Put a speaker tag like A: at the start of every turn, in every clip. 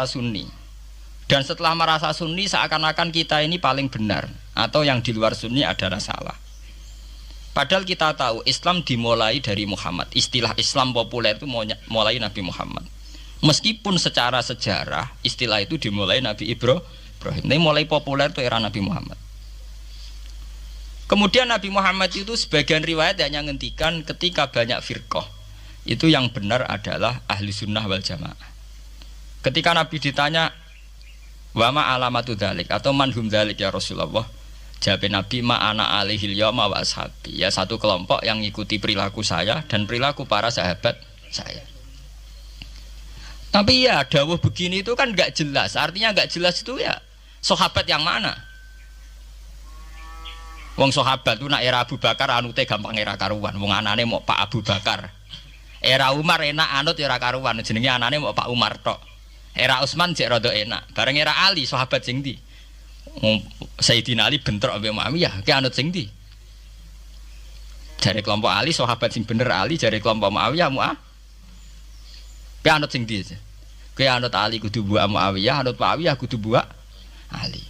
A: Sunni. Dan setelah merasa Sunni seakan-akan kita ini paling benar atau yang di luar Sunni adalah salah. Padahal kita tahu Islam dimulai dari Muhammad. Istilah Islam populer itu mulai Nabi Muhammad. Meskipun secara sejarah istilah itu dimulai Nabi Ibrahim. Ini mulai populer itu era Nabi Muhammad. Kemudian Nabi Muhammad itu sebagian riwayat hanya ngendikan ketika banyak firqah, itu yang benar adalah ahli sunnah wal jamaah. Ketika Nabi ditanya wama alamatu dzalik atau manhum dzalik ya Rasulullah, jawab Nabi ma ana alihil yauma wa ashabi, ya satu kelompok yang ngikuti perilaku saya dan perilaku para sahabat saya. Tapi ya dawuh begini itu kan nggak jelas, artinya nggak jelas itu ya sahabat yang mana? Wong sahabat itu nak era Abu Bakar anute gampang era karuan, wong anane mau Pak Abu Bakar. Era Umar enak anut era karuan, jenenge anane mau Pak Umar tok. Era Utsman jek rada enak. Bareng era Ali sahabat sing ndi? Sayyidina Ali bentrok ambek Muawiyah, ki anut sing ndi? Jare kelompok Ali sahabat sing bener Ali, jare kelompok Muawiyah ki anut sing ndi? Ki anut Ali kudu buak Muawiyah, anut Muawiyah kudu buak Ali.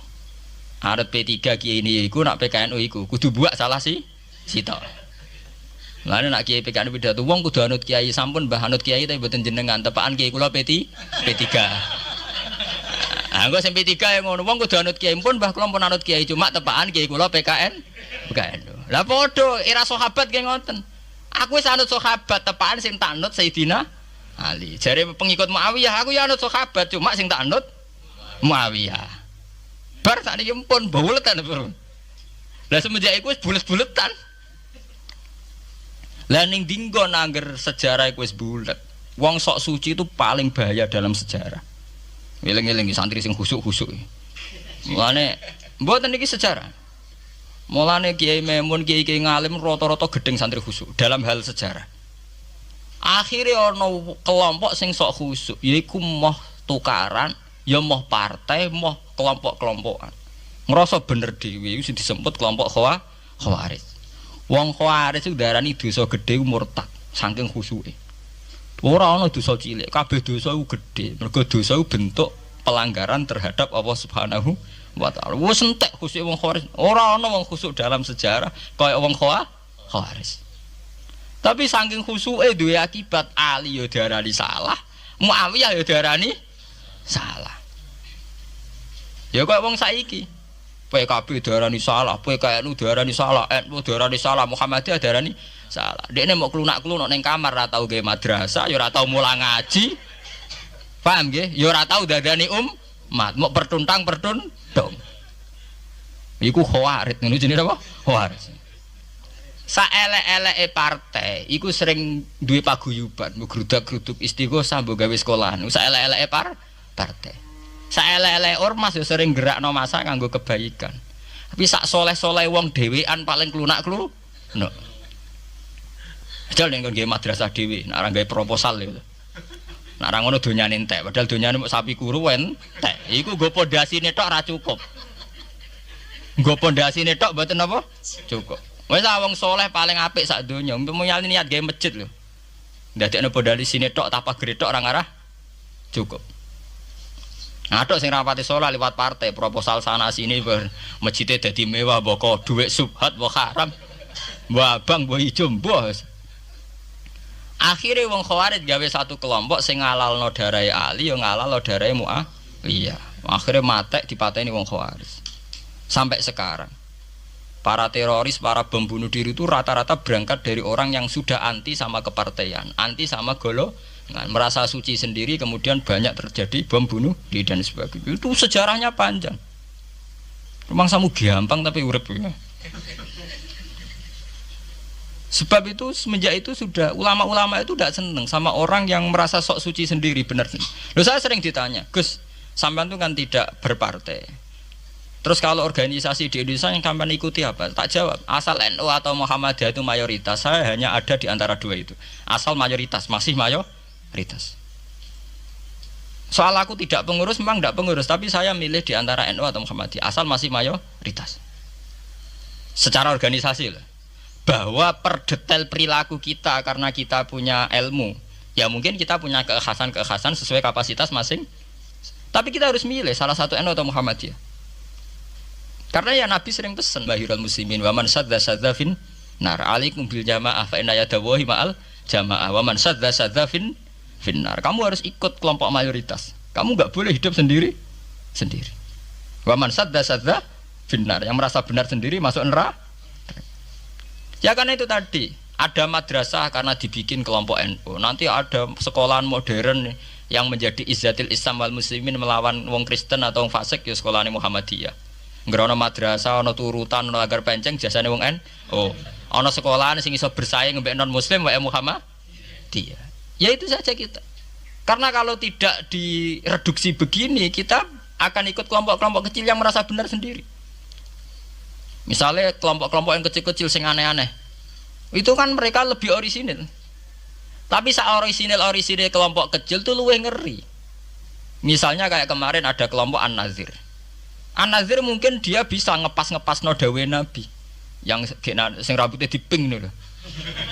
A: Anut P3 kiai ini iku nak PKNU iku kudu buak salah si sitok. Lane nak kiai PKNU pidato wong kudu anut kiai sampun mbah anut kiai tapi mboten jenengan tepaan kiai kula P3. Anggo sing P3 yang ngono wong kudu anut kiai pun mbah kula pun anut kiai cuma tepaan kiai kula PKNU. Lah padha era sahabat ki ngoten. Aku wis anut sahabat tepaan sing tak anut Sayyidina Ali. Jare pengikut Muawiyah aku ya anut sahabat cuma sing tak anut Muawiyah. Bar sakniki pun buletan bro. Lah semenjak iku wis bulet-buletan. Lah ning dinggon angger sejarah iku wis bulet. Wong sok suci itu paling bahaya dalam sejarah. Eling-eling santri sing khusuk-khusuk. Mulane mboten iki sejarah. Mulane Kiai Memun, Kiai ngalim rata-rata gedeng santri khusuk dalam hal sejarah. Akhirnya ana kelompok sing sok khusuk, yaiku moh tukaran, ya moh partai, moh kelompok-kelompokan. Ngerasa bener dhewe iku sing disebut kelompok Khawarij. Wong Khawarij iku darani dosa gedhe murtad saking khusuke. Ora ana dosa cilik, kabeh dosa iku gedhe. Mergo dosa iku bentuk pelanggaran terhadap Allah Subhanahu wa taala. Wis entek khusuke wong Khawarij. Ora ana wong khusuk dalam sejarah kaya wong Khawarij. Tapi saking khusuke duwe akibat Ali ya diarani salah, Muawiyah ya diarani salah. Ya kok wong saiki PKB diarani salah, PKNU diarani salah, NU diarani salah, Muhammadiyah diarani salah. Dekne mau klunak-klunuk ning kamar ora tau gawe madrasah, ya ora tau mulang ngaji. Paham nggih? Ya ora tau dadani umat, mau pertuntang-pertuntung. Iku Khawarij, ngono jenenge apa? Khawarij. Saelek-eleke partai iku sering duwe paguyuban, mbok grudak-gruduk istighosah mbok gawe sekolahan. Saelek-eleke partai. Saelek-eleke ormas yo sering gerakno masa kanggo kebaikan. Tapi sak soleh-soleh wong dhewean paling klunak-klunuk. No. Padahal nek nggawe madrasah dhewe, nek ora gawe proposal lho. Nek ora ngono donyane entek, padahal donyane mung sapi kuru entek. Iku nggo pondasine tok ora cukup. Nggo pondasine tok mboten apa? Cukup. Wis wong soleh paling apik sak donya, umpamane niat gawe masjid lho. Ndadekno pondasine tok tanpa gretok ora ngarah cukup. Atok sing rapati soleh liwat partai proposal sana sini masjidnya dadi mewah mbok dhuwit subhat mbok haram. Mbok abang mbok ijo mbok. Akhire wong Khawarij gawe satu kelompok sing ngalalno darahe Ali ya ngalalno darahe Muawiyah. Akhire matek dipateni wong Khawarij. Sampai sekarang para teroris, para bom bunuh diri itu rata-rata berangkat dari orang yang sudah anti sama kepartaian, anti sama golongan, merasa suci sendiri, kemudian banyak terjadi bom bunuh diri dan sebagainya. Itu sejarahnya panjang. Memang samu gampang tapi urip ya. Sebab itu semenjak itu sudah ulama-ulama itu tidak seneng sama orang yang merasa sok suci sendiri, benar. Loh saya sering ditanya, Gus, sampean itu kan tidak berpartai. Terus kalau organisasi di Indonesia yang sampean ikuti apa? Tak jawab. Asal NU atau Muhammadiyah itu mayoritas, saya hanya ada di antara dua itu. Asal mayoritas, masih mayoritas. Soal aku tidak pengurus, memang tidak pengurus, tapi saya milih di antara NU atau Muhammadiyah. Asal masih mayoritas. Secara organisasi lah. Bahwa per detail perilaku kita karena kita punya ilmu, ya mungkin kita punya keekhasan sesuai kapasitas Tapi kita harus milih salah satu NU atau Muhammadiyah. Karena ya Nabi sering pesan bahirul muslimin wa man sadza fin nar alaikum bil jamaah fa inna yadawahi ma'al jamaah wa man sadza fin nar. Kamu harus ikut kelompok mayoritas. Kamu enggak boleh hidup sendiri. Wa man sadza fin nar, yang merasa benar sendiri masuk neraka. Ya karena itu tadi ada madrasah karena dibikin kelompok NU. Nanti ada sekolahan modern yang menjadi izzatil Islam wal muslimin melawan wong Kristen atau wong fasik ya sekolahan Muhammadiyah. Ngerono madrasah ana turutan ana agar penceng jasane wong NU. Ana sekolahan sing iso bersaing mbek non muslim wae Muhammadiyah. Ya itu saja kita. Karena kalau tidak direduksi begini kita akan ikut kelompok-kelompok kecil yang merasa benar sendiri. Misalnya kelompok-kelompok yang kecil-kecil sing aneh-aneh. Itu kan mereka lebih orisinil. Tapi saat orisinil kelompok kecil tuh luwih ngeri. Misalnya kayak kemarin ada kelompok An-Nazir. An-Nazir mungkin dia bisa ngepas no dawe Nabi. Yang sing rambutnya diping nih loh.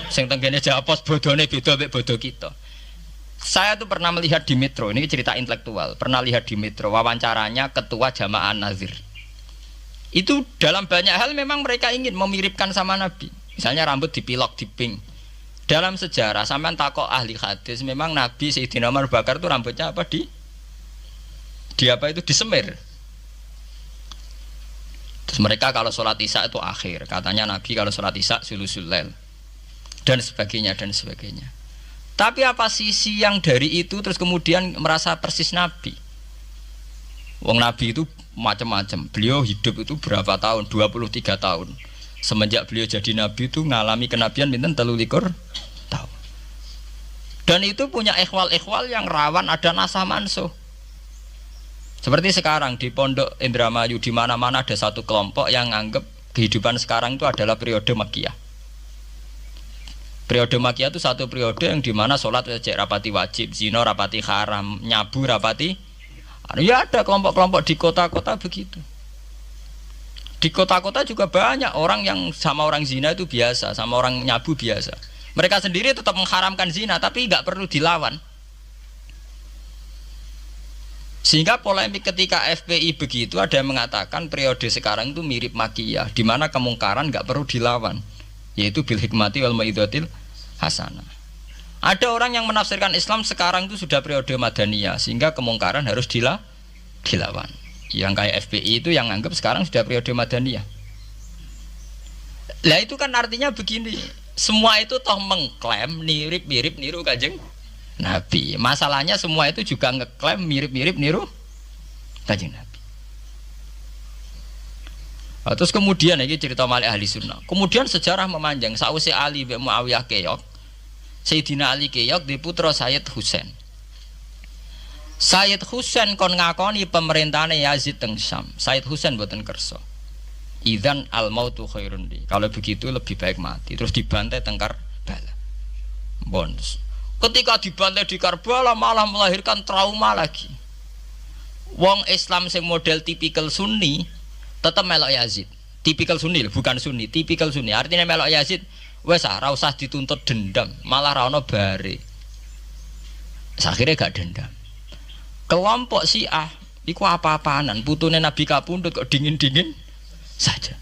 A: Sing tenggene japos bodone beda mek bodo kita. Saya tuh pernah melihat di Metro, ini cerita intelektual. Pernah lihat di Metro wawancaranya ketua Jamaah An-Nazir. Itu dalam banyak hal memang mereka ingin memiripkan sama Nabi. Misalnya rambut dipilok diping. Dalam sejarah sampean takok ahli hadis memang Nabi Sayyidina Umar Bakar itu rambutnya apa di apa itu disemir. Terus mereka kalau sholat isya itu akhir, katanya Nabi kalau sholat isya sulusul lail dan sebagainya. Tapi apa sisi yang dari itu terus kemudian merasa persis Nabi? Wong Nabi itu macam-macam. Beliau hidup itu berapa tahun? 23 tahun. Semenjak beliau jadi Nabi itu ngalami kenabian pinten 23 tahun. Dan itu punya ikhwal-ikhwal yang rawan ada nasah mansuh. Seperti sekarang di Pondok Indramayu di mana-mana ada satu kelompok yang anggap kehidupan sekarang itu adalah periode Makkiyah. Periode Makkiyah itu satu periode yang dimana sholat rapati wajib, zina rapati haram, nyabu rapati. Ya ada kelompok-kelompok di kota-kota begitu. Di kota-kota juga banyak orang yang sama orang zina itu biasa, sama orang nyabu biasa. Mereka sendiri tetap mengharamkan zina, tapi nggak perlu dilawan. Sehingga polemik ketika FPI begitu ada yang mengatakan periode sekarang itu mirip Makkiyah, di mana kemungkaran nggak perlu dilawan, yaitu bil hikmati wal mau'izatil hasanah. Ada orang yang menafsirkan Islam sekarang itu sudah periode Madaniyah, sehingga kemungkaran harus dilawan. Yang kayak FPI itu yang anggap sekarang sudah periode Madaniyah. Lah itu kan artinya begini, semua itu toh mengklaim mirip-mirip niru Kanjeng Nabi. Masalahnya semua itu juga ngeklaim mirip-mirip niru Kanjeng Nabi. Terus kemudian ini cerita Malik ahli sunnah. Kemudian sejarah memanjang. Sausi Ali bin Muawiyah keok, Sayyidina Ali keok di putra Sayyid Husain. Sayyid Husain kon ngakoni pemerintahane Yazid teng Syam. Sayyid Husain boten kersa. Idzan al mautu khairun li. Kalau begitu lebih baik mati. Terus dibantai teng Karbala. Bonus. Ketika dibantai di Karbala malah melahirkan trauma lagi. Wong Islam sing model tipikal Sunni tetap melok Yazid. Tipikal Sunni bukan Sunni, tipikal Sunni. Artinya melok Yazid wes ora usah dituntut dendam, malah ra ono bare. Akhirnya gak dendam. Kelompok Syiah iku apa-apaanan, putune Nabi kapundhut kok dingin-dingin saja.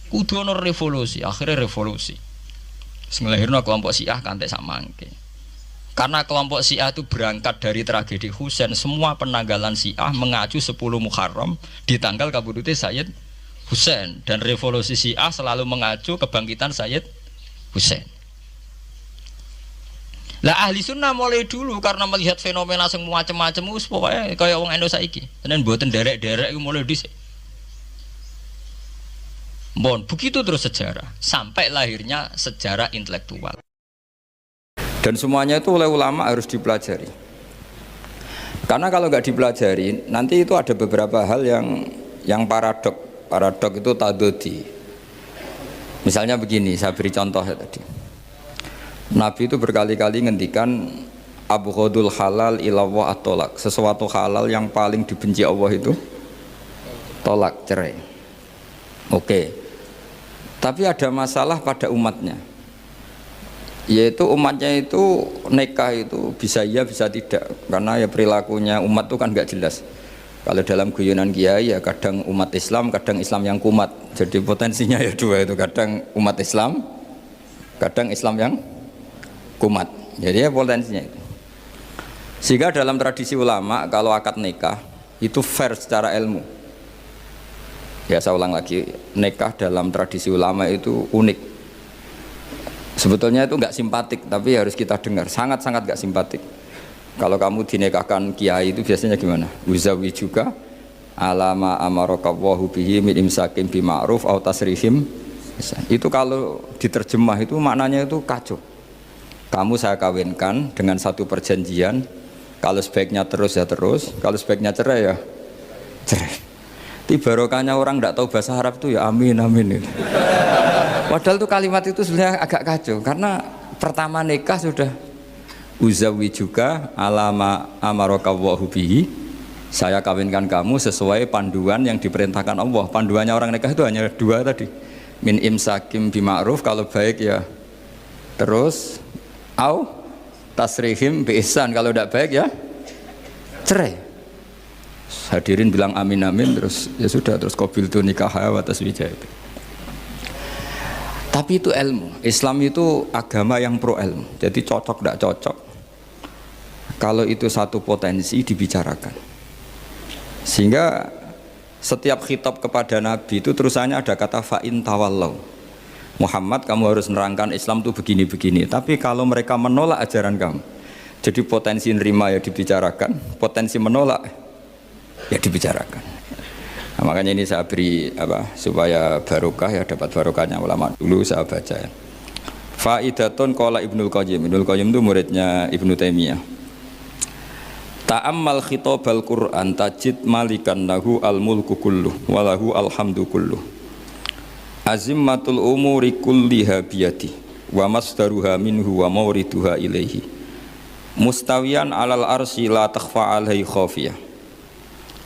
A: Kudu ono revolusi, akhirnya revolusi. Sing nglahirno kelompok Syiah kanthi sak mangke. Karena kelompok Syiah itu berangkat dari tragedi Husain, semua penanggalan Syiah mengacu 10 Muharram di tanggal kabudute Sayyid Husain, dan revolusi Syiah selalu mengacu kebangkitan Sayyid Husain. Lah ahli sunnah mulai dulu karena melihat fenomena sing macam-macam wis pokoke kaya wong Indo saiki. Tenan mboten derek-derek iku mulai dhisik. Bon, begitu terus sejarah sampai lahirnya sejarah intelektual. Dan semuanya itu oleh ulama harus dipelajari. Karena kalau nggak dipelajari, nanti itu ada beberapa hal yang paradok. Paradok itu tadodi. Misalnya begini, saya beri contoh ya tadi. Nabi itu berkali-kali ngendikan abghadul halal ilallah at-tolak. Sesuatu halal yang paling dibenci Allah itu tolak, cerai. Oke. Tapi ada masalah pada umatnya. Yaitu umatnya itu nikah itu bisa iya bisa tidak. Karena ya perilakunya umat itu kan nggak jelas.
B: Kalau dalam guyonan kiai ya kadang umat Islam, kadang Islam yang kumat. Jadi potensinya ya dua itu, kadang umat Islam, kadang Islam yang kumat. Jadi ya potensinya itu. Sehingga dalam tradisi ulama kalau akad nikah itu fair secara ilmu. Ya saya ulang lagi, nikah dalam tradisi ulama itu unik. Sebetulnya itu nggak simpatik, tapi harus kita dengar. Sangat-sangat nggak simpatik. Kalau kamu dinikahkan kiai itu biasanya gimana? Uzawi juga alama amarakawahu bihi min imsakim bima'ruf au tasrihim. Itu kalau diterjemah itu maknanya itu kacau. Kamu saya kawinkan dengan satu perjanjian. Kalau sebaiknya terus ya terus, kalau sebaiknya cerai ya cerai. Itu barokahnya orang tidak tahu bahasa Arab itu ya amin amin. Padahal itu kalimat itu sebenarnya agak kacau karena pertama nikah sudah uzawi juga alama amarakawahu bihi, saya kawinkan kamu sesuai panduan yang diperintahkan Allah. Panduannya orang nikah itu hanya dua tadi, min imsakim bima'ruf kalau baik ya terus, au tasrihim bi ihsan kalau tidak baik ya cerai. Hadirin bilang amin amin terus ya sudah, terus qabiltu nikaha wa taswijah. Tapi itu ilmu. Islam itu agama yang pro ilmu. Jadi cocok tidak cocok, kalau itu satu potensi dibicarakan. Sehingga setiap khitab kepada Nabi itu terusannya ada kata fa'in tawallau. Muhammad kamu harus nerangkan Islam itu begini-begini. Tapi kalau mereka menolak ajaran kamu, jadi potensi nerima ya dibicarakan, potensi menolak ya dibicarakan. Nah, makanya ini saya beri supaya barokah ya, dapat barokahnya ulama dulu saya baca ya. Faidatun qala Ibnul Qayyim. Ibnul Qayyim itu muridnya Ibnu Taimiyah. Ta'ammal khitabal Qur'an tajid malikan lahu al-mulku kulluh wa lahu alhamdu kulluh. Azimmatul umuri kulliha biyadi wa masdaruha minhu wa mawriduha ilaihi. Mustawiyan alal arsy la takhfa alaihi khafiyah.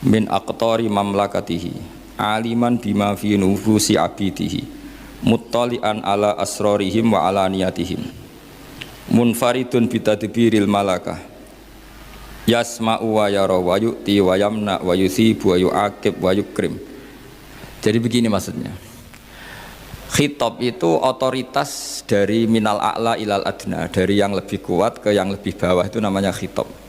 B: Min aqtari mamlakatihi aliman bima fi nufusi abidihi muttali'an ala asrarihim wa ala niyatihim munfaridun bitadbiril malakah yasma'u wa yara wa yu'ti wa yamna wa yusibu wa yu'aqib wa yukrim. Jadi begini maksudnya, khitab itu otoritas dari minal a'la ilal adna, dari yang lebih kuat ke yang lebih bawah, itu namanya khitab.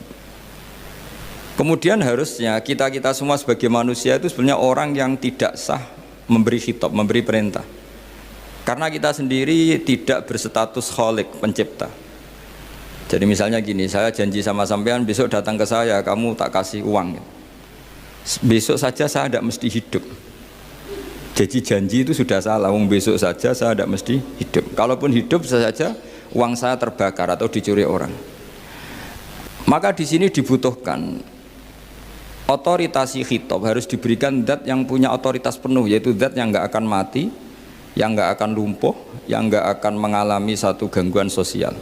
B: Kemudian harusnya kita semua sebagai manusia itu sebenarnya orang yang tidak sah memberi khitab, memberi perintah. Karena kita sendiri tidak berstatus khalik, pencipta. Jadi misalnya gini, saya janji sama sampean besok datang ke saya, kamu tak kasih uang. Besok saja saya tidak mesti hidup. Jadi janji itu sudah salah, besok saja saya tidak mesti hidup. Kalaupun hidup saja uang saya terbakar atau dicuri orang. Maka di sini dibutuhkan otoritasi khitab, harus diberikan zat yang punya otoritas penuh, yaitu zat yang nggak akan mati, yang nggak akan lumpuh, yang nggak akan mengalami satu gangguan sosial.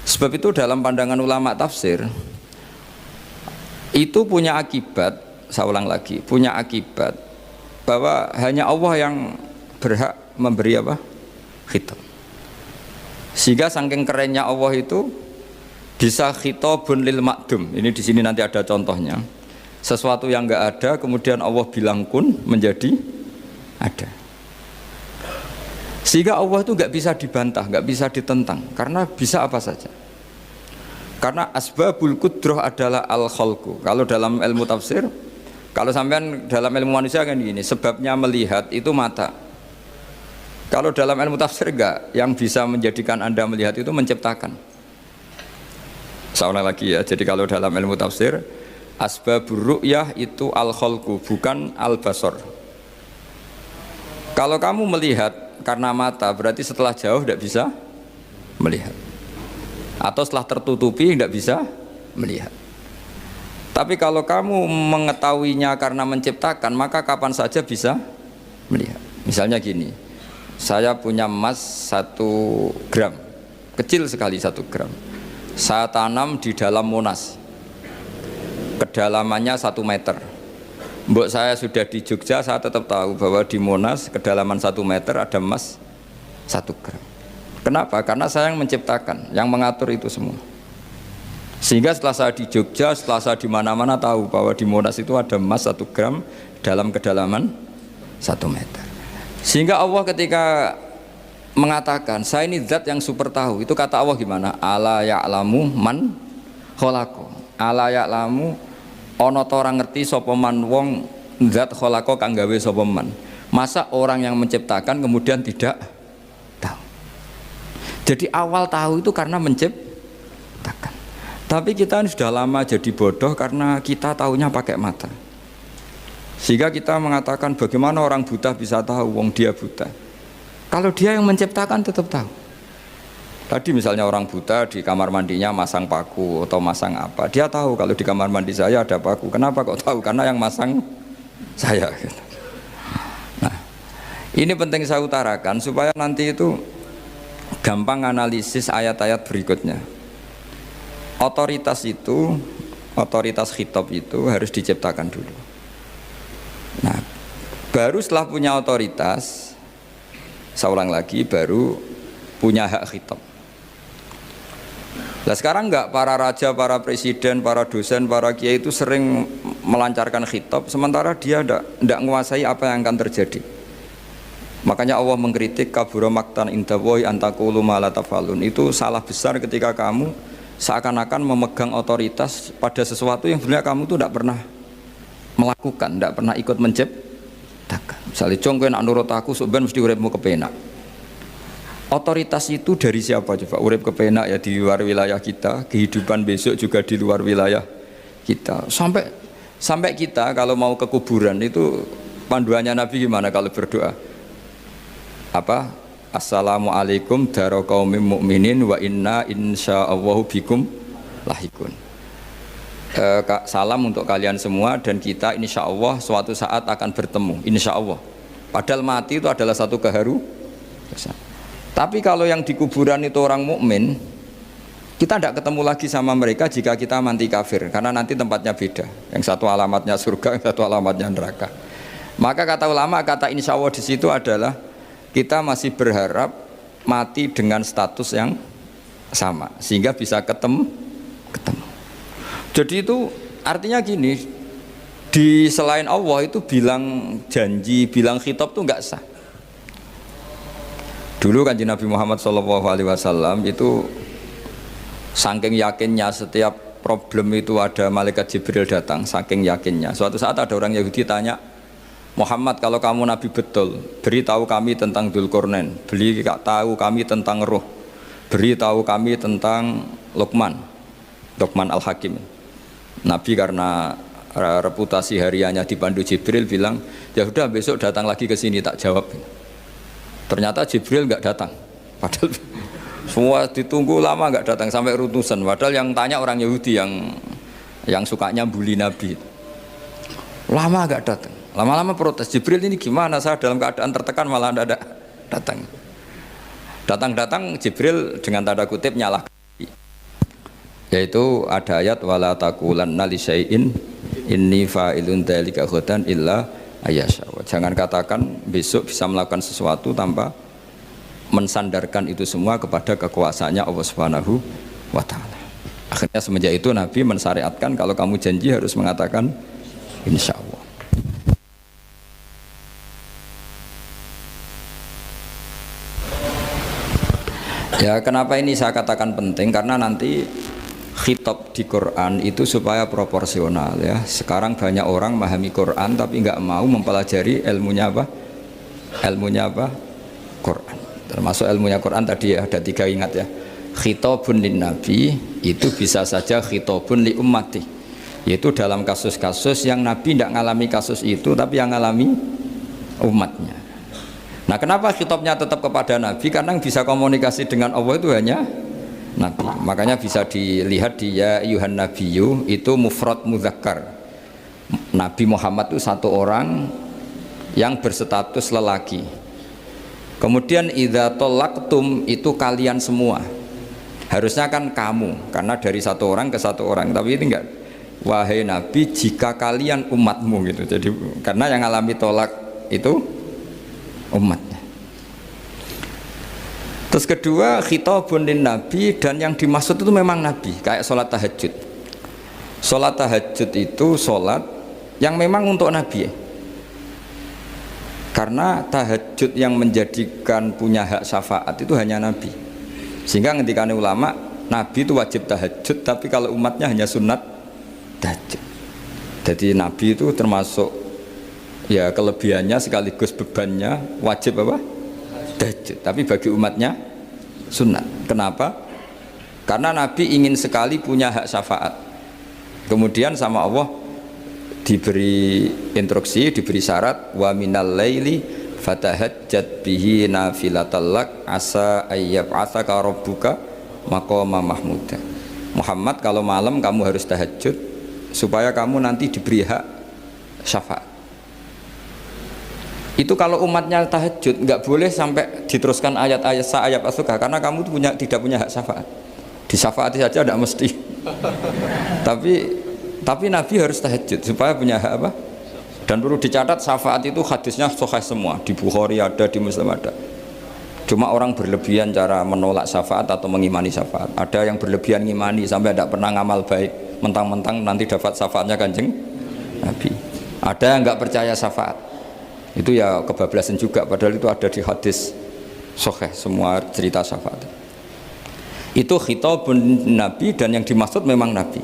B: Sebab itu dalam pandangan ulama tafsir itu punya akibat, saya ulang lagi, punya akibat bahwa hanya Allah yang berhak memberi khitab. Sehingga saking kerennya Allah itu bisa khitabun lil makdum. Ini di sini nanti ada contohnya. Sesuatu yang enggak ada kemudian Allah bilang kun menjadi ada. Sehingga Allah itu enggak bisa dibantah, enggak bisa ditentang karena bisa apa saja. Karena asbabul qudrah adalah al-khalqu. Kalau dalam ilmu tafsir, kalau sampean dalam ilmu manusia kan gini, sebabnya melihat itu mata. Kalau dalam ilmu tafsir enggak, yang bisa menjadikan Anda melihat itu menciptakan. Saya lagi ya, jadi kalau dalam ilmu tafsir asbabur ru'yah itu al-khalqu bukan al-basar. Kalau kamu melihat karena mata berarti setelah jauh tidak bisa melihat, atau setelah tertutupi tidak bisa melihat. Tapi kalau kamu mengetahuinya karena menciptakan, maka kapan saja bisa melihat. Misalnya gini, saya punya emas 1 gram, kecil sekali 1 gram, saya tanam di dalam Monas, kedalamannya 1 meter. Mbok saya sudah di Jogja, saya tetap tahu bahwa di Monas kedalaman 1 meter ada emas 1 gram. Kenapa? Karena saya yang menciptakan, yang mengatur itu semua. Sehingga setelah saya di Jogja, setelah saya di mana-mana tahu bahwa di Monas itu ada emas 1 gram dalam kedalaman 1 meter. Sehingga Allah ketika mengatakan saya ini zat yang super tahu, itu kata Allah gimana? Ala ya'lamu man khalaqo. Ala ya'lamu ana ta ora ngerti sapa man wong zat khalaqo kang gawe sapa man. Masa orang yang menciptakan kemudian tidak tahu? Jadi awal tahu itu karena menciptakan. Tapi kita sudah lama jadi bodoh karena kita tahunya pakai mata. Sehingga kita mengatakan bagaimana orang buta bisa tahu wong dia buta. Kalau dia yang menciptakan tetap tahu. Tadi misalnya orang buta di kamar mandinya masang paku atau masang apa, dia tahu kalau di kamar mandi saya ada paku. Kenapa kok tahu? Karena yang masang saya. Nah, ini penting saya utarakan supaya nanti itu gampang analisis ayat-ayat berikutnya. Otoritas itu, otoritas khitab itu harus diciptakan dulu. Nah, baru setelah punya otoritas, saya ulang lagi, baru punya hak khitab. Nah sekarang enggak, para raja, para presiden, para dosen, para kiai itu sering melancarkan khitab, sementara dia enggak menguasai apa yang akan terjadi. Makanya Allah mengkritik kabura maktan indallahi antaqulu ma la tafalun. Itu salah besar ketika kamu seakan-akan memegang otoritas pada sesuatu yang sebenarnya kamu tuh tidak pernah melakukan, tidak pernah ikut menciptakan. Misalnya cong kowe nak nurut aku sebenarnya mesti uripmu kepenak. Otoritas itu dari siapa coba? Urip kepenak ya di luar wilayah kita, kehidupan besok juga di luar wilayah kita. Sampai kita kalau mau ke kuburan itu panduannya Nabi gimana kalau berdoa? Apa? Assalamualaikum daro qaumim mukminin wa inna insyaallahu bikum lahikun. Salam untuk kalian semua dan kita insya Allah suatu saat akan bertemu, insya Allah. Padahal mati itu adalah satu keharusan. Tapi kalau yang di kuburan itu orang mukmin, kita tidak ketemu lagi sama mereka jika kita mati kafir, karena nanti tempatnya beda. Yang satu alamatnya surga, yang satu alamatnya neraka. Maka kata ulama, kata insya Allah di situ adalah kita masih berharap mati dengan status yang sama, sehingga bisa ketemu. Jadi itu artinya gini, di selain Allah itu bilang janji, bilang khitab itu enggak sah. Dulu Kanjeng Nabi Muhammad SAW itu saking yakinnya setiap problem itu ada malaikat Jibril datang, saking yakinnya. Suatu saat ada orang Yahudi tanya, Muhammad kalau kamu Nabi betul, beritahu kami tentang Dzulqarnain, beritahu kami tentang Ruh, beritahu kami tentang Luqman Al-Hakim. Nabi karena reputasi hariannya dipandu Jibril bilang, ya udah besok datang lagi ke sini tak jawab. Ternyata Jibril nggak datang, padahal semua ditunggu lama nggak datang sampai ratusan. Padahal yang tanya orang Yahudi yang sukanya bully Nabi, lama nggak datang. Lama-lama protes, Jibril ini gimana, saya dalam keadaan tertekan malah tidak datang. Datang Jibril dengan tanda kutip nyalahkan. Yaitu ada ayat wala taqulanna li syai'in inni fa'ilun dzalika ghadan illa ayasha. Jangan katakan besok bisa melakukan sesuatu tanpa mensandarkan itu semua kepada kekuasaannya Allah Subhanahu wa taala. Akhirnya semenjak itu Nabi mensyariatkan kalau kamu janji harus mengatakan insya Allah. Ya kenapa ini saya katakan penting, karena nanti khitab di Quran itu supaya proporsional ya. Sekarang banyak orang memahami Quran tapi nggak mau mempelajari ilmunya apa? Ilmunya apa? Quran. Termasuk ilmunya Quran tadi ya, ada 3 ingat ya. Khitabun lin nabi itu bisa saja khitabun li ummati. Yaitu dalam kasus-kasus yang Nabi tidak ngalami kasus itu tapi yang ngalami umatnya. Nah kenapa khitabnya tetap kepada Nabi? Karena yang bisa komunikasi dengan Allah itu hanya Nabi. Makanya bisa dilihat di ya ayyuhan nabiyyu itu mufrad mudzakkar. Nabi Muhammad itu satu orang yang berstatus lelaki. Kemudian idza talaqtum itu kalian semua. Harusnya kan kamu, karena dari satu orang ke satu orang. Tapi ini enggak. Wahai Nabi, jika kalian umatmu gitu. Jadi karena yang alami tolak itu umatnya. Terus kedua, khitabun lin nabi, dan yang dimaksud itu memang nabi, kayak sholat tahajud. Sholat tahajud itu sholat yang memang untuk nabi. Karena tahajud yang menjadikan punya hak syafaat itu hanya nabi. Sehingga ngendikane ulama, nabi itu wajib tahajud, tapi kalau umatnya hanya sunat tahajud. Jadi nabi itu termasuk ya kelebihannya sekaligus bebannya wajib apa? Tahajud. Tapi bagi umatnya sunat. Kenapa? Karena nabi ingin sekali punya hak syafaat. Kemudian sama Allah diberi instruksi, diberi syarat, wa minal laili fatahajjat bihi nafilatal lak asa ayyab'atsaka rabbuka maqama mahmuda. Muhammad, kalau malam kamu harus tahajud supaya kamu nanti diberi hak syafaat. Itu kalau umatnya tahajud nggak boleh sampai diteruskan ayat-ayat ayat asuka, karena kamu tidak punya hak syafaat. Disyafaati saja tidak mesti. tapi Nabi harus tahajud supaya punya hak apa? Dan perlu dicatat, syafaat itu hadisnya sahih semua, di Bukhari ada, di Muslim ada. Cuma orang berlebihan cara menolak syafaat atau mengimani syafaat. Ada yang berlebihan ngimani sampai tidak pernah ngamal baik, mentang-mentang nanti dapat syafaatnya Kanjeng Nabi. Ada yang nggak percaya syafaat, itu ya kebablasan juga, padahal itu ada di hadis sahih semua cerita syafaat. Itu khitabun nabi, dan yang dimaksud memang nabi,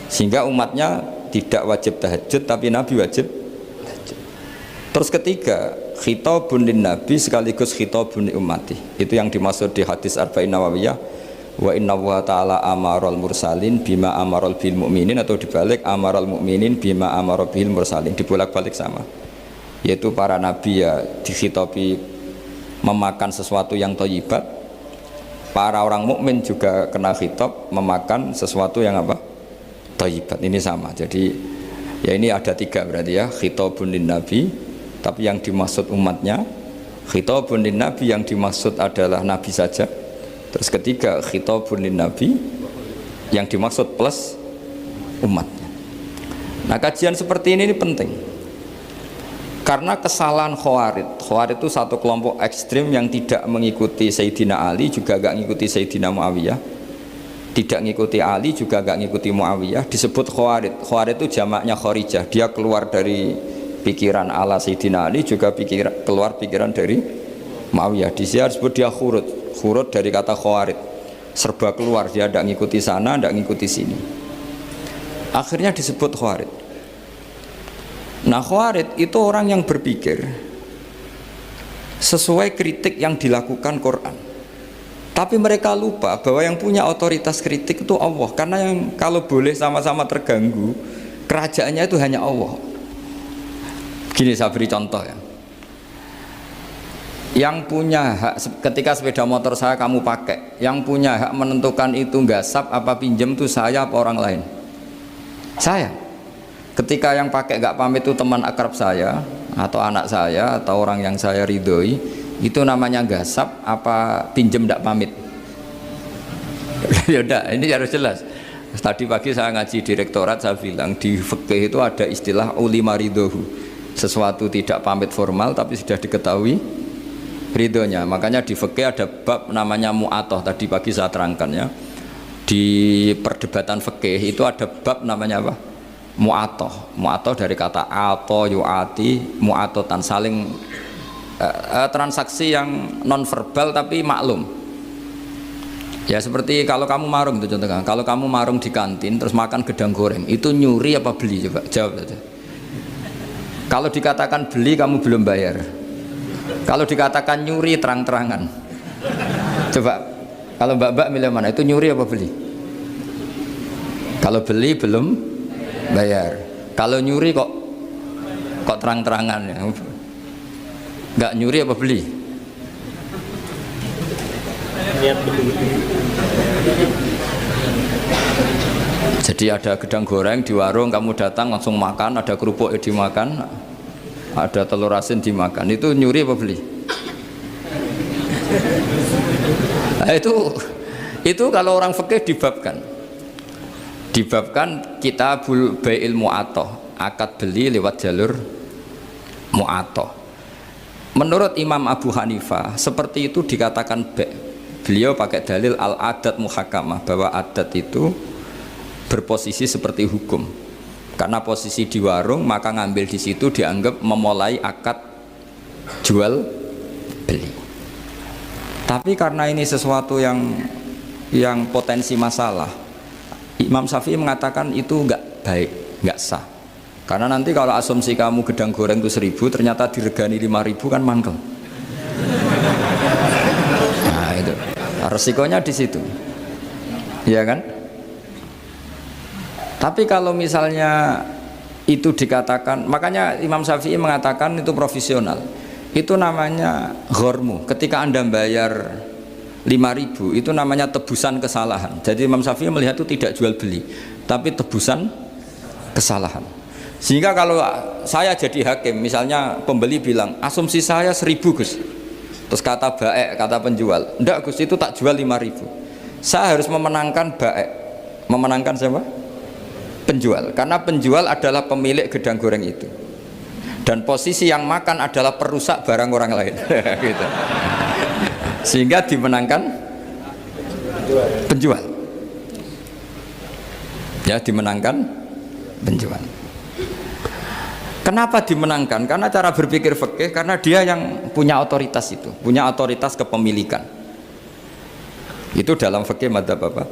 B: sehingga umatnya tidak wajib tahajud tapi nabi wajib tahajud. Terus ketiga, khitabun lin nabi sekaligus khitabun li ummati, itu yang dimaksud di hadis Arba'in Nawawiyah, wa inna wa ta'ala amaral mursalin bima amaral bil mu'minin, atau dibalik amaral mu'minin bima amaral bil mursalin, dibolak-balik sama, yaitu para nabi ya dikhitabi memakan sesuatu yang thayyibat, para orang mukmin juga kena khitab memakan sesuatu yang apa? Thayyibat. Ini sama. Jadi ya ini ada tiga berarti ya, khitabun lin nabi, tapi yang dimaksud umatnya, khitabun lin nabi yang dimaksud adalah nabi saja. Terus ketiga, khitabun lin nabi yang dimaksud plus umatnya. Nah, kajian seperti ini penting. Karena kesalahan Khawarij itu satu kelompok ekstrim yang tidak mengikuti Sayyidina Ali, juga gak ngikuti Sayyidina Muawiyah, tidak ngikuti Ali, juga gak ngikuti Muawiyah, disebut Khawarij. Khawarij itu jamaknya Kharijah, dia keluar dari pikiran ala Sayyidina Ali, juga keluar pikiran dari Muawiyah. Di sini disebut dia khurut dari kata Khawarij, serba keluar, dia tidak ngikuti sana, tidak ngikuti sini, akhirnya disebut Khawarij. Nah, Khawarij itu orang yang berpikir sesuai kritik yang dilakukan Quran, tapi mereka lupa bahwa yang punya otoritas kritik itu Allah, karena yang kalau boleh sama-sama terganggu kerajaannya itu hanya Allah. Gini, saya beri contoh ya, yang punya hak ketika sepeda motor saya kamu pakai, yang punya hak menentukan itu gasap apa pinjam itu saya apa orang lain? Saya. Ketika yang pakai gak pamit itu teman akrab saya atau anak saya atau orang yang saya ridhoi, itu namanya gasap apa pinjem gak pamit? Ya udah, ini harus jelas. Tadi pagi saya ngaji direktorat, saya bilang di fikih itu ada istilah ulima ridhohu, sesuatu tidak pamit formal tapi sudah diketahui ridhonya. Makanya di fikih ada bab namanya mu'atoh, tadi pagi saya terangkan ya. Di perdebatan fikih itu ada bab namanya apa? Mu'atoh. Mu'atoh dari kata ato yu'ati, mu'atotan, saling transaksi yang non verbal tapi maklum. Ya seperti kalau kamu marung itu contohnya, kalau kamu marung di kantin terus makan gedang goreng, itu nyuri apa beli? Coba jawab saja. Kalau dikatakan beli kamu belum bayar, kalau dikatakan nyuri terang-terangan. Coba kalau mbak-mbak milih mana, itu nyuri apa beli? Kalau beli belum bayar, kalau nyuri kok terang-terangan ya. Nggak nyuri apa beli? Jadi ada gedang goreng di warung, kamu datang langsung makan, ada kerupuk dimakan, ada telur asin dimakan, itu nyuri apa beli? Nah, itu kalau orang fikih dibabkan kitabul bai'il mu'atoh, akad beli lewat jalur mu'atoh. Menurut Imam Abu Hanifah seperti itu dikatakan beliau pakai dalil al-adat muhakamah, bahwa adat itu berposisi seperti hukum. Karena posisi di warung, maka ngambil di situ dianggap memulai akad jual beli. Tapi karena ini sesuatu yang potensi masalah, Imam Syafi'i mengatakan itu enggak baik, enggak sah. Karena nanti kalau asumsi kamu gedang goreng itu 1.000, ternyata diregani 5.000 kan mangkel. Nah itu resikonya di situ, ya kan? Tapi kalau misalnya itu dikatakan, makanya Imam Syafi'i mengatakan itu profesional. Itu namanya ghormu. Ketika Anda bayar 5.000, itu namanya tebusan kesalahan. Jadi Imam Syafi'i melihat itu tidak jual beli, tapi tebusan kesalahan. Sehingga kalau saya jadi hakim, misalnya pembeli bilang asumsi saya 1.000 Gus, terus kata baek, kata penjual, enggak Gus itu tak jual 5.000, saya harus memenangkan baek. Memenangkan siapa? Penjual. Karena penjual adalah pemilik gedang goreng itu, dan posisi yang makan adalah perusak barang orang lain. Gitu. Sehingga dimenangkan penjual. Ya, dimenangkan penjual. Kenapa dimenangkan? Karena cara berpikir fikih, karena dia yang punya otoritas itu, punya otoritas kepemilikan. Itu dalam fikih madzhab apa?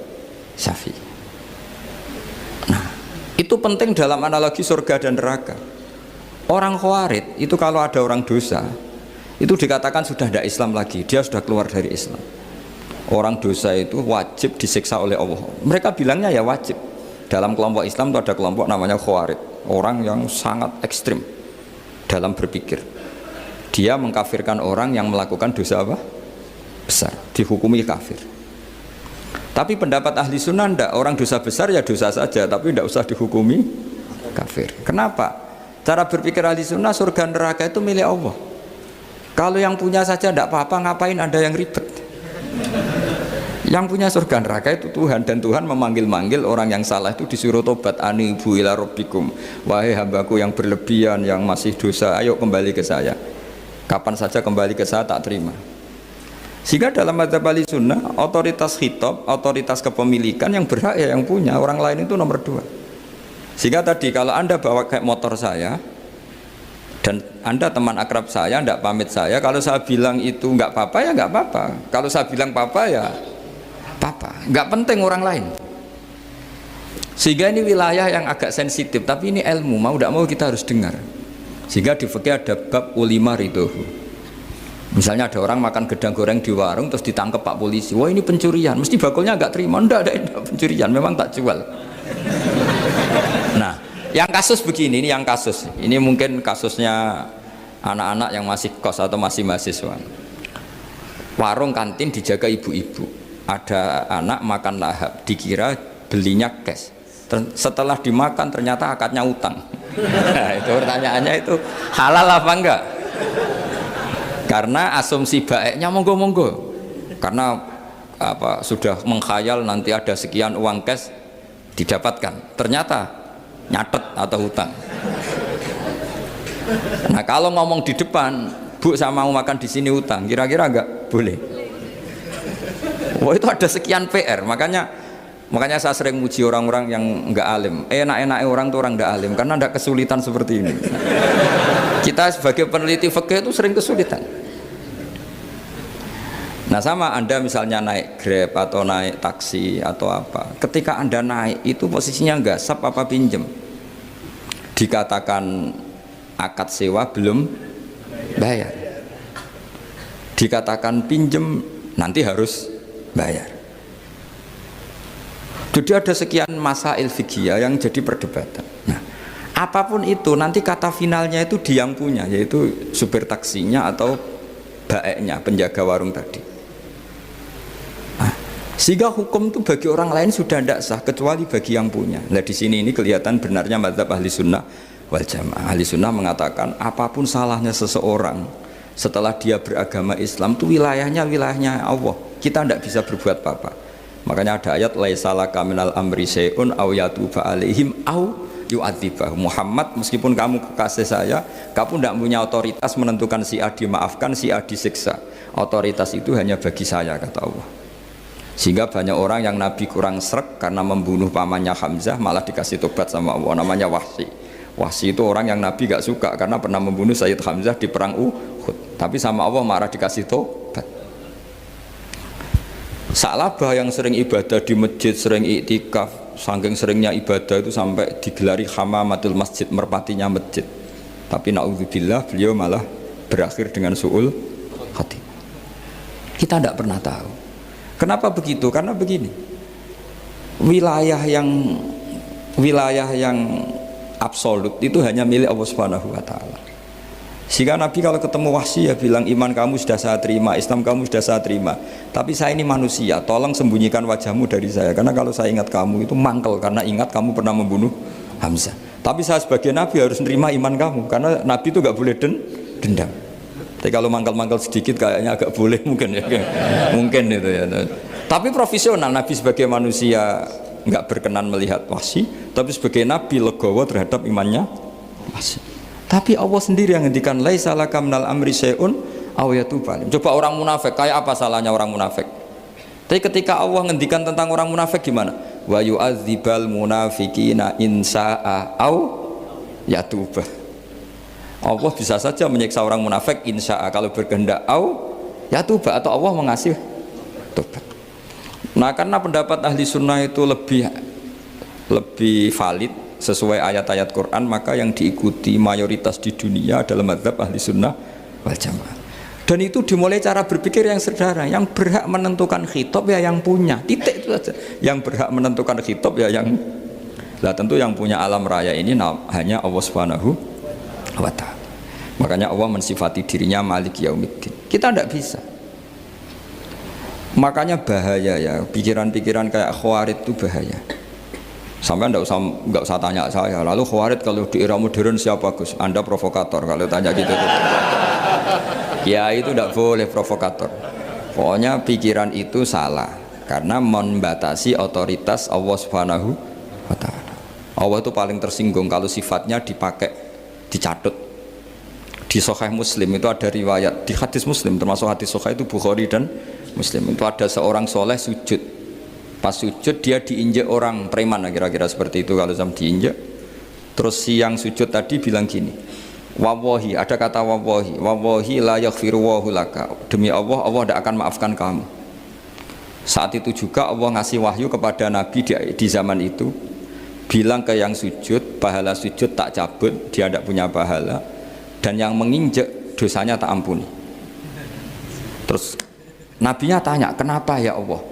B: Syafi'i. Nah, itu penting dalam analogi surga dan neraka. Orang Khawarij itu kalau ada orang dosa, itu dikatakan sudah tidak Islam lagi, dia sudah keluar dari Islam. Orang dosa itu wajib disiksa oleh Allah. Mereka bilangnya ya wajib. Dalam kelompok Islam itu ada kelompok namanya Khawarij, orang yang sangat ekstrim dalam berpikir. Dia mengkafirkan orang yang melakukan dosa apa? Besar, dihukumi kafir. Tapi pendapat ahli sunnah enggak, orang dosa besar ya dosa saja, tapi tidak usah dihukumi kafir. Kenapa? Cara berpikir ahli sunnah, surga neraka itu milik Allah. Kalau yang punya saja tidak apa-apa, ngapain ada yang ribet? Yang punya surga neraka itu Tuhan, dan Tuhan memanggil-manggil orang yang salah itu disuruh tobat, anibu ila rabbikum, wahai hambaku yang berlebihan, yang masih dosa, ayo kembali ke saya. Kapan saja kembali ke saya tak terima. Sehingga dalam madzhab ahli sunnah, otoritas khitab, otoritas kepemilikan yang berhak ya yang punya, orang lain itu nomor 2. Sehingga tadi kalau Anda bawa kayak motor saya, dan Anda teman akrab saya, tidak pamit saya, kalau saya bilang itu nggak apa-apa ya nggak apa-apa, kalau saya bilang apa-apa ya apa-apa, nggak penting orang lain. Sehingga ini wilayah yang agak sensitif, tapi ini ilmu, mau tidak mau kita harus dengar. Sehingga di fikih ada bab ulima ridhohu. Misalnya ada orang makan gedang goreng di warung terus ditangkap Pak polisi, wah ini pencurian, mesti bakulnya nggak terima, enggak pencurian, memang tak jual. Nah, yang kasus begini, ini yang kasus, ini mungkin kasusnya anak-anak yang masih kos atau masih mahasiswa. Warung kantin dijaga ibu-ibu, ada anak makan lahap, dikira belinya cash, setelah dimakan ternyata akadnya utang. Nah, itu pertanyaannya itu halal apa enggak? Karena asumsi baiknya monggo-monggo, karena apa, sudah mengkhayal nanti ada sekian uang cash didapatkan, ternyata nyatet atau hutang. Nah kalau ngomong di depan, Bu saya mau makan di sini hutang, kira-kira enggak boleh. Wah itu ada sekian PR, makanya saya sering muji orang-orang yang enggak alim. Enak-enak orang tuh orang enggak alim, karena enggak kesulitan seperti ini. Kita sebagai peneliti fikih itu sering kesulitan. Nah sama Anda misalnya naik Grab atau naik taksi atau apa, ketika Anda naik itu posisinya gasap apa pinjem, dikatakan akad sewa belum bayar, dikatakan pinjem nanti harus bayar. Jadi ada sekian masail fikih yang jadi perdebatan. Nah apapun itu nanti kata finalnya itu dia yang punya, yaitu supir taksinya atau baeknya, penjaga warung tadi. Nah, sehingga hukum itu bagi orang lain sudah tidak sah kecuali bagi yang punya. Nah di sini ini kelihatan benarnya madzhab ahli sunnah wal jamaah. Ahli sunnah mengatakan apapun salahnya seseorang setelah dia beragama Islam itu wilayahnya Allah. Kita tidak bisa berbuat apa-apa. Makanya ada ayat laisa laka minal amri syai'un aw yatuba alaihim aw yu'adzibah. Muhammad, meskipun kamu kekasih saya, kamu tidak punya otoritas menentukan si A dimaafkan, si A disiksa. Otoritas itu hanya bagi saya, kata Allah. Sehingga banyak orang yang Nabi kurang srek karena membunuh pamannya Hamzah malah dikasih tobat sama Allah, namanya Wahsy. Wahsy itu orang yang Nabi gak suka karena pernah membunuh Sayyid Hamzah di perang Uhud, tapi sama Allah marah dikasih tobat. Sa'labah yang sering ibadah di masjid, sering iktikaf, saking seringnya ibadah itu sampai digelari hamamatul masjid, merpatinya masjid. Tapi na'udzubillah beliau malah berakhir dengan su'ul khatimah. Kita tidak pernah tahu. Kenapa begitu? Karena begini, wilayah yang absolut itu hanya milik Allah Subhanahu wa taala. Sehingga Nabi kalau ketemu Wahsy ya bilang, iman kamu sudah saya terima, Islam kamu sudah saya terima, tapi saya ini manusia, tolong sembunyikan wajahmu dari saya, karena kalau saya ingat kamu itu mangkel, karena ingat kamu pernah membunuh Hamzah. Tapi saya sebagai Nabi harus menerima iman kamu, karena Nabi itu gak boleh dendam. Tapi kalau mangkal-mangkal sedikit kayaknya agak boleh mungkin ya, mungkin itu ya. Tapi profesional, Nabi sebagai manusia nggak berkenan melihat Wahsy, tapi sebagai Nabi legowo terhadap imannya Wahsy. Tapi Allah sendiri yang ngendikan laisa laka minal amri syai'un aw yatuba. Coba orang munafik, kayak apa salahnya orang munafik? Tapi ketika Allah ngendikan tentang orang munafik gimana? Wa yu'adzibal munafiqina in sa'a aw yatuba. Allah bisa saja menyiksa orang munafik insya'a kalau berkehendak aw yatuba, atau Allah mengasih tobat. Nah, karena pendapat ahli sunnah itu lebih valid sesuai ayat-ayat Quran, maka yang diikuti mayoritas di dunia adalah mazhab ahli sunnah wal jamaah. Dan itu dimulai cara berpikir yang sederhana, yang berhak menentukan khitab ya yang punya, titik itu saja. Yang berhak menentukan khitab ya yang, lah tentu yang punya alam raya ini hanya Allah Subhanahu wa ta'ala. Makanya Allah mensifati dirinya Malik Yaumiddin. Kita tidak bisa. Makanya bahaya ya, pikiran-pikiran kayak Khawarij itu bahaya. Sampai nggak usah tanya saya. Lalu Khawarij kalau di era modern siapa Gus? Anda provokator kalau tanya gitu. Ya itu tidak boleh provokator. Pokoknya pikiran itu salah karena membatasi otoritas Allah Subhanahu wa ta'ala. Allah itu paling tersinggung kalau sifatnya dipakai, dicatut. Di Sahih Muslim itu ada riwayat, di hadis Muslim termasuk hadis Sahih itu Bukhari dan Muslim, itu ada seorang soleh sujud. Pas sujud dia diinjek orang preman, kira-kira seperti itu kalau sama diinjek. Terus si yang sujud tadi bilang gini, wawahi, ada kata wawahi, wawahi la yaghfiru wahu laka, demi Allah, Allah tidak akan maafkan kamu. Saat itu juga Allah ngasih wahyu kepada Nabi di zaman itu, bilang ke yang sujud, pahala sujud tak cabut, dia tidak punya pahala, dan yang menginjek dosanya tak ampuni. Terus Nabinya tanya, kenapa ya Allah?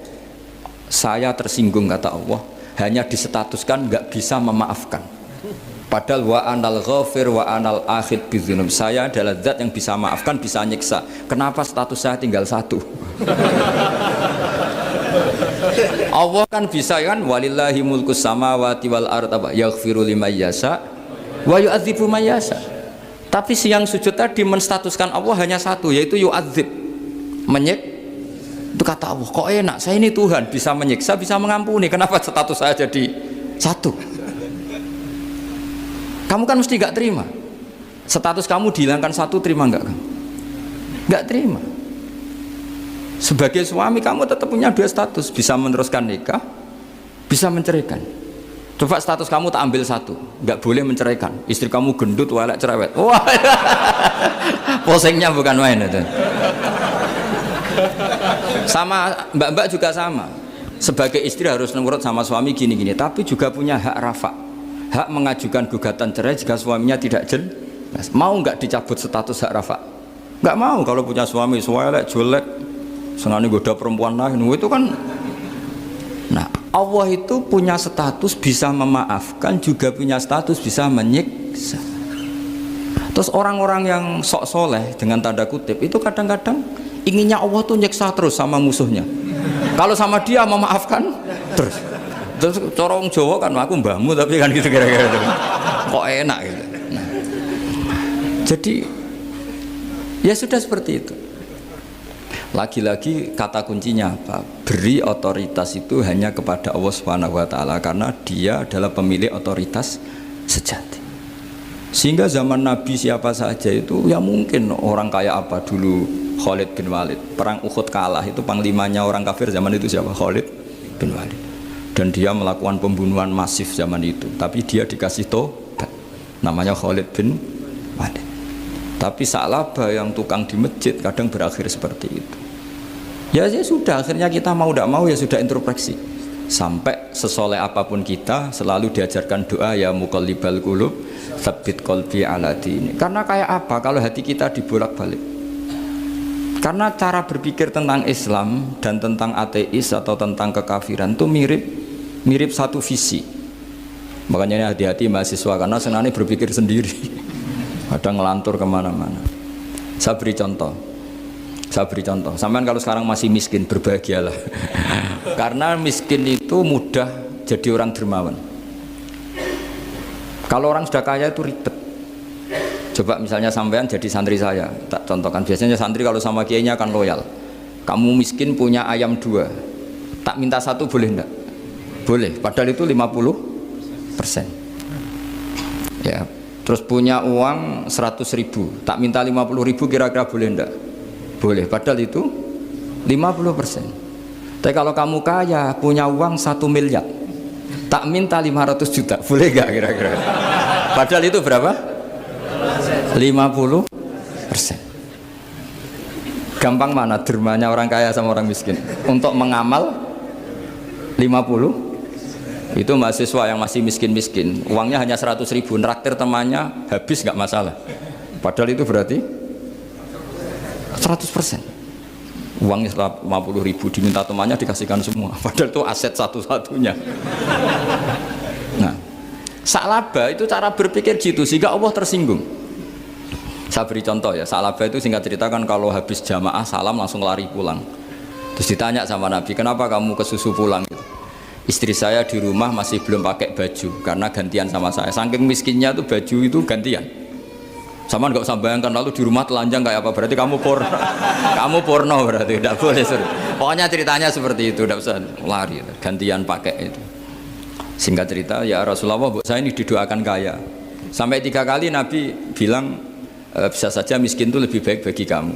B: Saya tersinggung, kata Allah, hanya disetatuskan nggak bisa memaafkan. Padahal wa anal ghafir wa anal akhid bidzunub, saya adalah zat yang bisa maafkan, bisa nyiksa. Kenapa status saya tinggal satu? Allah kan bisa kan, walillahi mulkus samawati wal ardh yaghfiru liman yasha wa yu'adzibu man yasha. Tapi si yang sujud tadi menstatuskan Allah hanya satu, yaitu yu'adzib, menyiksa. Itu kata Allah, kok enak, saya ini Tuhan, bisa menyiksa, bisa mengampuni, kenapa status saya jadi satu? Kamu kan mesti gak terima. Status kamu dihilangkan satu, terima gak kamu? Gak terima. Sebagai suami kamu tetap punya dua status, bisa meneruskan nikah, bisa menceraikan. Coba status kamu tak ambil satu, gak boleh menceraikan. Istri kamu gendut, walek, cerewet. Wah, posengnya bukan main itu. Sama mbak-mbak juga sama, sebagai istri harus nurut sama suami gini-gini, tapi juga punya hak rafa, hak mengajukan gugatan cerai jika suaminya tidak jelas. Mau nggak dicabut status hak rafa? Nggak mau. Kalau punya suami suelek, jelek, senang goda perempuan lain, itu kan. Nah, Allah itu punya status bisa memaafkan, juga punya status bisa menyiksa. Terus orang-orang yang sok soleh dengan tanda kutip itu kadang-kadang inginnya Allah tuh nyiksa terus sama musuhnya. Kalau sama dia memaafkan terus. Terus corong Jawa kan, aku mbahmu tapi kan gitu kira-kira. Kok enak gitu. Nah, jadi ya sudah seperti itu. Lagi-lagi kata kuncinya apa? Beri otoritas itu hanya kepada Allah Subhanahu wa ta'ala, karena dia adalah pemilik otoritas sejati. Sehingga zaman Nabi siapa saja itu ya mungkin orang kayak apa dulu Khalid bin Walid. Perang Uhud kalah itu panglimanya orang kafir zaman itu siapa? Khalid bin Walid. Dan dia melakukan pembunuhan masif zaman itu. Tapi dia dikasih tobat. Namanya Khalid bin Walid. Tapi Sa'labah yang tukang di masjid kadang berakhir seperti itu. Ya sudah, akhirnya kita mau tidak mau ya sudah introspeksi. Sampai sesoleh apapun kita selalu diajarkan doa ya muqallibal qulub tsabbit qalbi ala dini. Karena kayak apa kalau hati kita dibolak-balik? Karena cara berpikir tentang Islam dan tentang ateis atau tentang kekafiran itu mirip satu visi. Makanya ini hati-hati mahasiswa karena senangnya berpikir sendiri. Kadang ngelantur kemana-mana. Saya beri contoh. Sampean kalau sekarang masih miskin berbahagialah. Karena miskin itu mudah jadi orang dermawan. Kalau orang sudah kaya itu ribet. Coba misalnya sampean jadi santri saya, tak contohkan. Biasanya santri kalau sama kiainya akan loyal. Kamu miskin punya ayam 2, tak minta 1 boleh enggak? Boleh, padahal itu 50%. Ya, terus punya uang 100.000, tak minta 50.000 kira-kira boleh enggak? Boleh, padahal itu 50%. Tapi kalau kamu kaya, punya uang 1 miliar, tak minta 500 juta, boleh enggak kira-kira? Padahal itu berapa? 50%. Gampang mana dermanya orang kaya sama orang miskin? Untuk mengamal 50. Itu mahasiswa yang masih miskin-miskin, uangnya hanya 100.000, nraktir temannya habis nggak masalah. Padahal itu berarti 100%. Uangnya 50.000 diminta temannya dikasihkan semua. Padahal itu aset satu-satunya. Nah, Sa'labah itu cara berpikir gitu sehingga Allah tersinggung. Saya beri contoh ya, Sa'labah itu singkat cerita kan kalau habis jamaah salam langsung lari pulang. Terus ditanya sama Nabi, kenapa kamu kesusu pulang gitu? Istri saya di rumah masih belum pakai baju karena gantian sama saya. Saking miskinnya tuh baju itu gantian. Sama nggak usah bayangkan lalu di rumah telanjang kayak apa, berarti kamu porno. Kamu porno berarti tidak boleh. Pokoknya ceritanya seperti itu, tidak usah lari, gantian pakai itu. Singkat cerita, ya Rasulullah, saya ini didoakan kaya. Sampai 3 kali Nabi bilang bisa saja miskin itu lebih baik bagi kamu.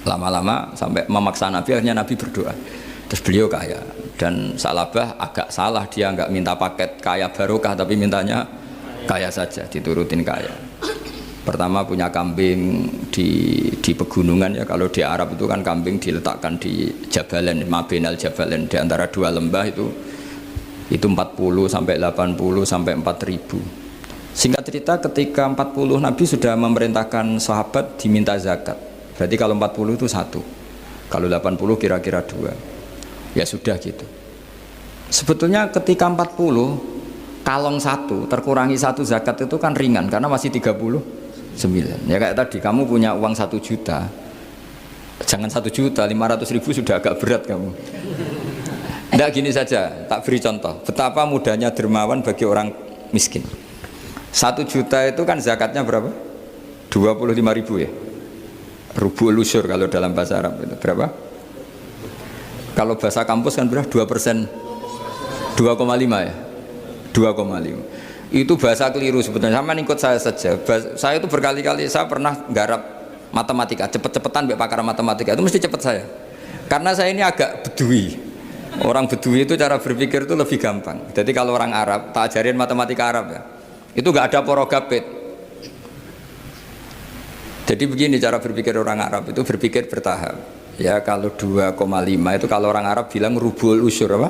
B: Lama-lama sampai memaksa Nabi, akhirnya Nabi berdoa. Terus beliau kaya. Dan Sa'labah agak salah, dia nggak minta paket kaya barokah tapi mintanya kaya saja, diturutin kaya. Pertama punya kambing di pegunungan ya, kalau di Arab itu kan kambing diletakkan di Jabalen, Mabinal Jabalen, di antara 2 lembah itu 40 sampai 80 sampai 4.000. Singkat cerita ketika 40 Nabi sudah memerintahkan sahabat diminta zakat. Berarti kalau 40 itu 1, kalau 80 kira-kira 2. Ya sudah gitu. Sebetulnya ketika 40 kalong 1 terkurangi 1 zakat itu kan ringan karena masih 39. Ya kayak tadi kamu punya uang 1 juta, jangan 1 juta, 500.000 sudah agak berat kamu. Tidak, gini saja, tak beri contoh betapa mudahnya dermawan bagi orang miskin. 1 juta itu kan zakatnya berapa? 25.000 ya. Rubul usyur kalau dalam bahasa Arab itu berapa? Kalau bahasa kampus kan berapa? 2%, 2,5 ya, 2,5. Itu bahasa keliru sebetulnya. Sama ikut saya saja. Saya itu berkali-kali saya pernah nggarap matematika, cepet-cepetan mbek pakar matematika itu mesti cepet saya. Karena saya ini agak bedui. Orang bedui itu cara berpikir itu lebih gampang. Jadi kalau orang Arab, tak ajarin matematika Arab ya, itu nggak ada porogapit. Jadi begini cara berpikir orang Arab itu berpikir bertahap. Ya kalau 2,5 itu kalau orang Arab bilang rubul usyur apa?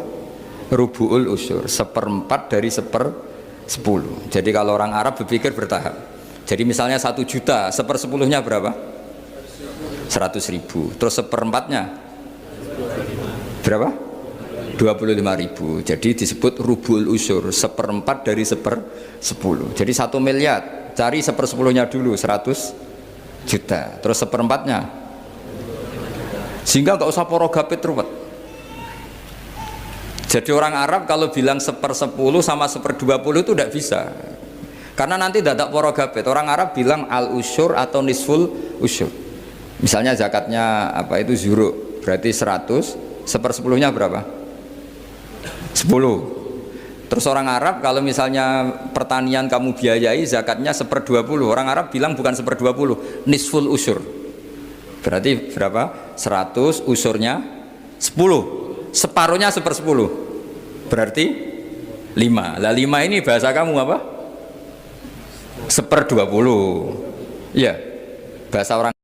B: Rubul usyur, 1/4 dari 1/10. Jadi kalau orang Arab berpikir bertahap. Jadi misalnya 1 juta, 1/10-nya berapa? 100.000. Terus 1/4-nya berapa? 25.000. Jadi disebut rubul usyur, 1/4 dari 1/10. Jadi 1 miliar, cari 1/10-nya dulu, 100 juta. Terus 1/4-nya, sehingga nggak usah porogapit ruwet. Jadi orang Arab kalau bilang 1/10 sama 1/20 itu tidak bisa, karena nanti tidak porogapit. Orang Arab bilang al usyur atau nisful usyur. Misalnya zakatnya apa itu zuru, berarti 100, 1/10-nya berapa? 10. Terus orang Arab kalau misalnya pertanian kamu biayai zakatnya 1/20. Orang Arab bilang bukan 1/20, nisful usur. Berarti berapa? 100 usurnya 10. Separuhnya 1/10. Berarti 5. Lah 5 ini bahasa kamu apa? 1/20. Iya. Bahasa orang